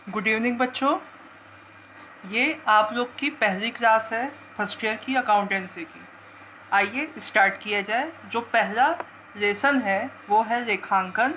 Good evening बच्चों। ये आप लोग की पहली क्लास है फर्स्ट ईयर की अकाउंटेंसी की। आइए स्टार्ट किया जाए। जो पहला लेसन है वो है लेखांकन।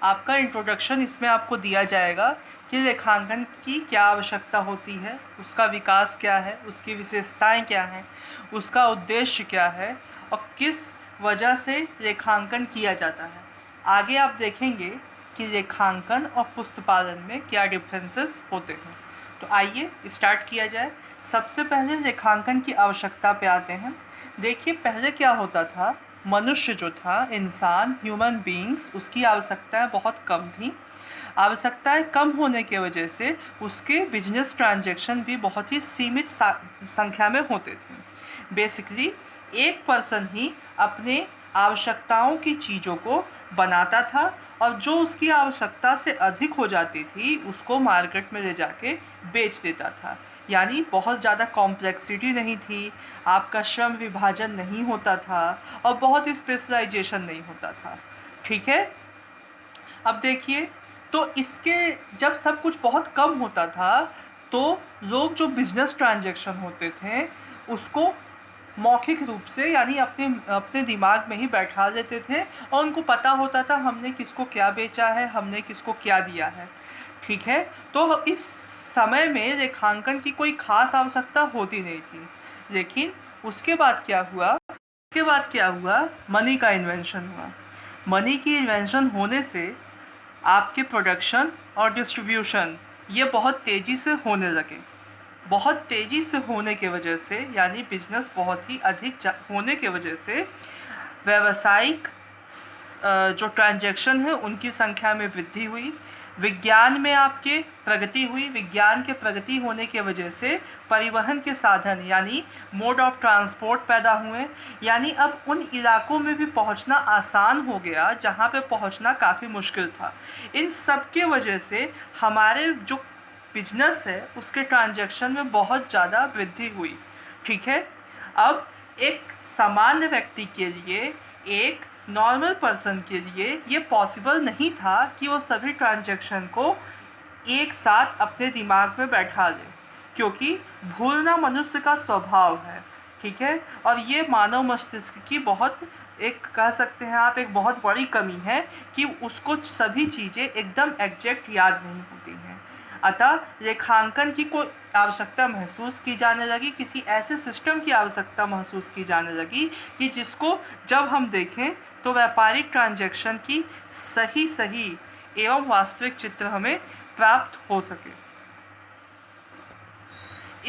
आपका इंट्रोडक्शन इसमें आपको दिया जाएगा कि लेखांकन की क्या आवश्यकता होती है, उसका विकास क्या है, उसकी विशेषताएं क्या हैं, उसका उद्देश्य क्या है और किस वजह से लेखांकन किया जाता है। आगे आप देखेंगे कि लेखांकन और पुस्तपालन में क्या डिफरेंसेस होते हैं। तो आइए स्टार्ट किया जाए। सबसे पहले लेखांकन की आवश्यकता पे आते हैं। देखिए पहले क्या होता था, मनुष्य जो था, इंसान, ह्यूमन बीइंग्स, उसकी आवश्यकताएं बहुत कम थी। आवश्यकताएं कम होने की वजह से उसके बिजनेस ट्रांजैक्शन भी बहुत ही सीमित संख्या में होते थे। बेसिकली एक पर्सन ही अपने आवश्यकताओं की चीज़ों को बनाता था और जो उसकी आवश्यकता से अधिक हो जाती थी उसको मार्केट में ले जाके बेच देता था। यानी बहुत ज़्यादा कॉम्प्लेक्सिटी नहीं थी, आपका श्रम विभाजन नहीं होता था और बहुत स्पेशलाइजेशन नहीं होता था। ठीक है। अब देखिए, तो इसके जब सब कुछ बहुत कम होता था तो लोग जो बिजनेस ट्रांजैक्शन होते थे उसको मौखिक रूप से यानी अपने अपने दिमाग में ही बैठा लेते थे और उनको पता होता था हमने किसको क्या बेचा है, हमने किसको क्या दिया है। ठीक है। तो इस समय में रेखांकन की कोई खास आवश्यकता होती नहीं थी। लेकिन उसके बाद क्या हुआ, मनी का इन्वेंशन हुआ। मनी की इन्वेंशन होने से आपके प्रोडक्शन और डिस्ट्रीब्यूशन ये बहुत तेज़ी से होने लगे। बहुत तेज़ी से होने के वजह से यानी बिजनेस बहुत ही अधिक होने के वजह से व्यावसायिक जो ट्रांजैक्शन है उनकी संख्या में वृद्धि हुई। विज्ञान में आपके प्रगति हुई। विज्ञान के प्रगति होने के वजह से परिवहन के साधन यानी मोड ऑफ ट्रांसपोर्ट पैदा हुए। यानी अब उन इलाकों में भी पहुंचना आसान हो गया जहां पे पहुंचना काफ़ी मुश्किल था। इन सब के वजह से हमारे जो बिजनेस है उसके ट्रांजैक्शन में बहुत ज़्यादा वृद्धि हुई। ठीक है। अब एक सामान्य व्यक्ति के लिए, एक नॉर्मल पर्सन के लिए ये पॉसिबल नहीं था कि वो सभी ट्रांजैक्शन को एक साथ अपने दिमाग में बैठा ले, क्योंकि भूलना मनुष्य का स्वभाव है। ठीक है। और ये मानव मस्तिष्क की बहुत, एक कह सकते हैं आप, एक बहुत बड़ी कमी है कि उसको सभी चीज़ें एकदम एग्जैक्ट याद नहीं होती हैं। अतः लेखांकन की कोई आवश्यकता महसूस की जाने लगी, किसी ऐसे सिस्टम की आवश्यकता महसूस की जाने लगी कि जिसको जब हम देखें तो व्यापारिक ट्रांजैक्शन की सही एवं वास्तविक चित्र हमें प्राप्त हो सके।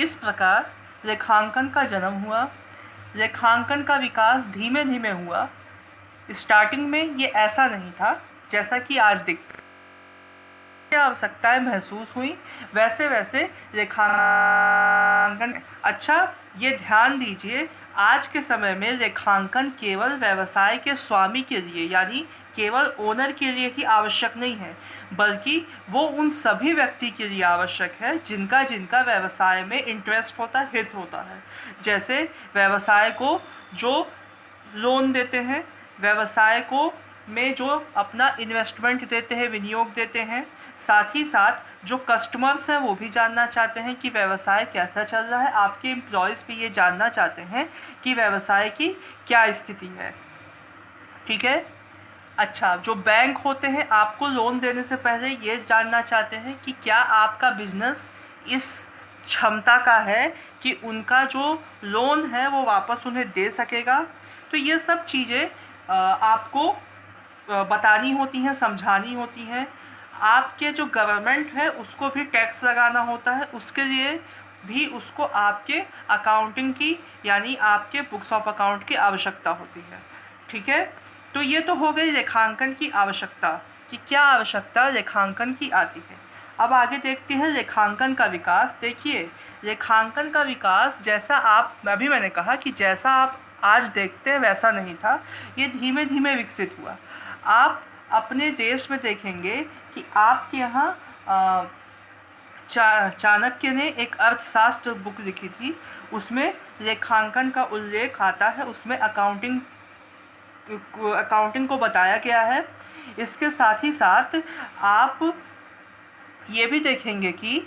इस प्रकार लेखांकन का जन्म हुआ। लेखांकन का विकास धीमे धीमे हुआ। स्टार्टिंग में ये ऐसा नहीं था जैसा कि आज दिखता है। आवश्यकताएं महसूस हुई वैसे वैसे लेखांकन। अच्छा, ये ध्यान दीजिए, आज के समय में लेखांकन केवल व्यवसाय के स्वामी के लिए यानी केवल ओनर के लिए ही आवश्यक नहीं है, बल्कि वो उन सभी व्यक्ति के लिए आवश्यक है जिनका जिनका व्यवसाय में इंटरेस्ट होता है, हित होता है। जैसे व्यवसाय को जो लोन देते हैं, व्यवसाय को में जो अपना इन्वेस्टमेंट देते हैं, विनियोग देते हैं, साथ ही साथ जो कस्टमर्स हैं वो भी जानना चाहते हैं कि व्यवसाय कैसा चल रहा है। आपके एम्प्लॉयज़ भी ये जानना चाहते हैं कि व्यवसाय की क्या स्थिति है। ठीक है। अच्छा, जो बैंक होते हैं आपको लोन देने से पहले ये जानना चाहते हैं कि क्या आपका बिजनेस इस क्षमता का है कि उनका जो लोन है वो वापस उन्हें दे सकेगा। तो ये सब चीज़ें आपको बतानी होती हैं, समझानी होती हैं। आपके जो गवर्नमेंट है उसको भी टैक्स लगाना होता है, उसके लिए भी उसको आपके अकाउंटिंग की यानी आपके बुक्स ऑफ अकाउंट की आवश्यकता होती है। ठीक है। तो ये तो हो गई लेखांकन की आवश्यकता कि क्या आवश्यकता लेखांकन की आती है। अब आगे देखते हैं लेखांकन का विकास। देखिए, लेखांकन का विकास जैसा मैंने कहा कि जैसा आप आज देखते हैं वैसा नहीं था, ये धीमे धीमे विकसित हुआ। आप अपने देश में देखेंगे कि आपके यहाँ चाणक्य ने एक अर्थशास्त्र बुक लिखी थी, उसमें लेखांकन का उल्लेख आता है, उसमें अकाउंटिंग को बताया गया है। इसके साथ ही साथ आप ये भी देखेंगे कि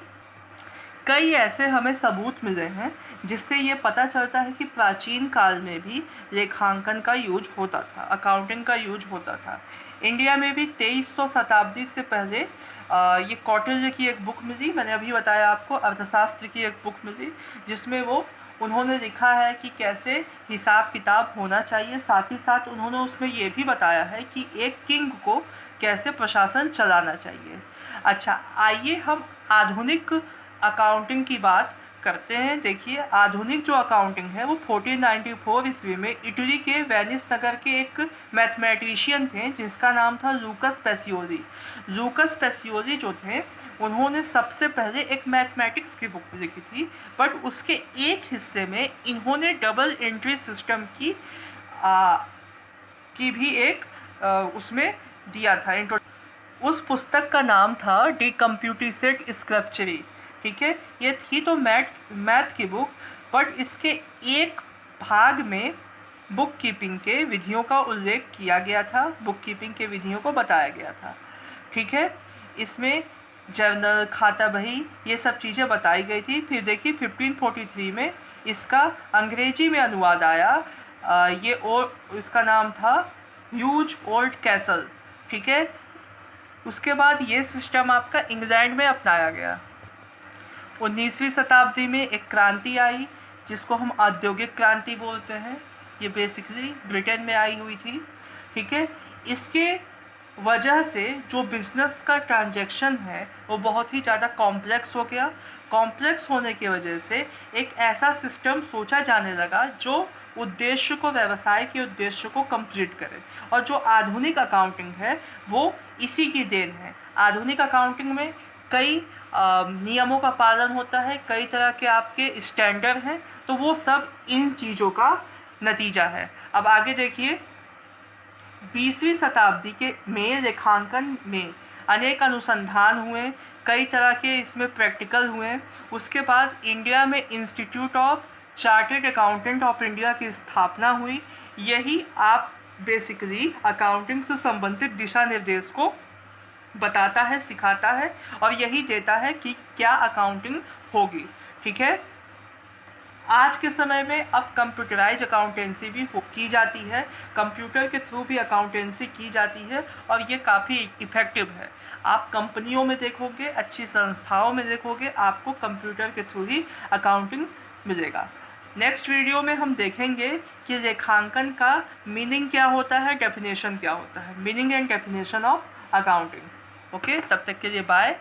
कई ऐसे हमें सबूत मिले हैं जिससे ये पता चलता है कि प्राचीन काल में भी रेखांकन का यूज होता था, अकाउंटिंग का यूज होता था। इंडिया में भी 2300 शताब्दी से पहले ये कौटिल्य की एक बुक मिली, मैंने अभी बताया आपको, अर्थशास्त्र की एक बुक मिली, जिसमें उन्होंने लिखा है कि कैसे हिसाब किताब होना चाहिए। साथ ही साथ उन्होंने उसमें ये भी बताया है कि एक किंग को कैसे प्रशासन चलाना चाहिए। अच्छा, आइए हम आधुनिक अकाउंटिंग की बात करते हैं। देखिए, आधुनिक जो अकाउंटिंग है वो 1494 ईस्वी में इटली के वेनिस नगर के एक मैथमेटिशियन थे जिसका नाम था लूकस पेसियोली। लूकस पेसियोली जो थे, उन्होंने सबसे पहले एक मैथमेटिक्स की बुक लिखी थी, बट उसके एक हिस्से में इन्होंने डबल एंट्री सिस्टम की भी एक उसमें दिया था। उस पुस्तक का नाम था डी कंप्यूटिसेट स्क्रप्चरी। ठीक है, ये थी तो मैथ की बुक, बट इसके एक भाग में बुक कीपिंग के विधियों का उल्लेख किया गया था, बुक कीपिंग के विधियों को बताया गया था। ठीक है, इसमें जर्नल, खाता बही, ये सब चीज़ें बताई गई थी। फिर देखिए 1543 में इसका अंग्रेजी में अनुवाद आया, इसका नाम था ह्यूज ओल्ड कैसल। ठीक है, उसके बाद ये सिस्टम आपका इंग्लैंड में अपनाया गया। 19वीं शताब्दी में एक क्रांति आई जिसको हम औद्योगिक क्रांति बोलते हैं। ये बेसिकली ब्रिटेन में आई हुई थी। ठीक है, इसके वजह से जो बिज़नेस का ट्रांजैक्शन है वो बहुत ही ज़्यादा कॉम्प्लेक्स हो गया। कॉम्प्लेक्स होने की वजह से एक ऐसा सिस्टम सोचा जाने लगा जो उद्देश्य को, व्यवसाय के उद्देश्य को कंप्लीट करे। और जो आधुनिक अकाउंटिंग है वो इसी की देन है। आधुनिक अकाउंटिंग में कई नियमों का पालन होता है, कई तरह के आपके स्टैंडर्ड हैं, तो वो सब इन चीज़ों का नतीजा है। अब आगे देखिए, 20वीं शताब्दी के में रेखांकन में अनेक अनुसंधान हुए, कई तरह के इसमें प्रैक्टिकल हुए। उसके बाद इंडिया में institute of chartered accountant of India की स्थापना हुई। यही आप बेसिकली अकाउंटिंग से संबंधित दिशा निर्देश को बताता है, सिखाता है, और यही देता है कि क्या अकाउंटिंग होगी। ठीक है, आज के समय में अब कंप्यूटराइज अकाउंटेंसी भी की जाती है, कंप्यूटर के थ्रू भी अकाउंटेंसी की जाती है, और ये काफ़ी इफ़ेक्टिव है। आप कंपनियों में देखोगे, अच्छी संस्थाओं में देखोगे, आपको कंप्यूटर के थ्रू ही अकाउंटिंग मिलेगा। नेक्स्ट वीडियो में हम देखेंगे कि रेखांकन का मीनिंग क्या होता है, डेफिनेशन क्या होता है, meaning and definition of accounting. Okay, तब तक के लिए बाय।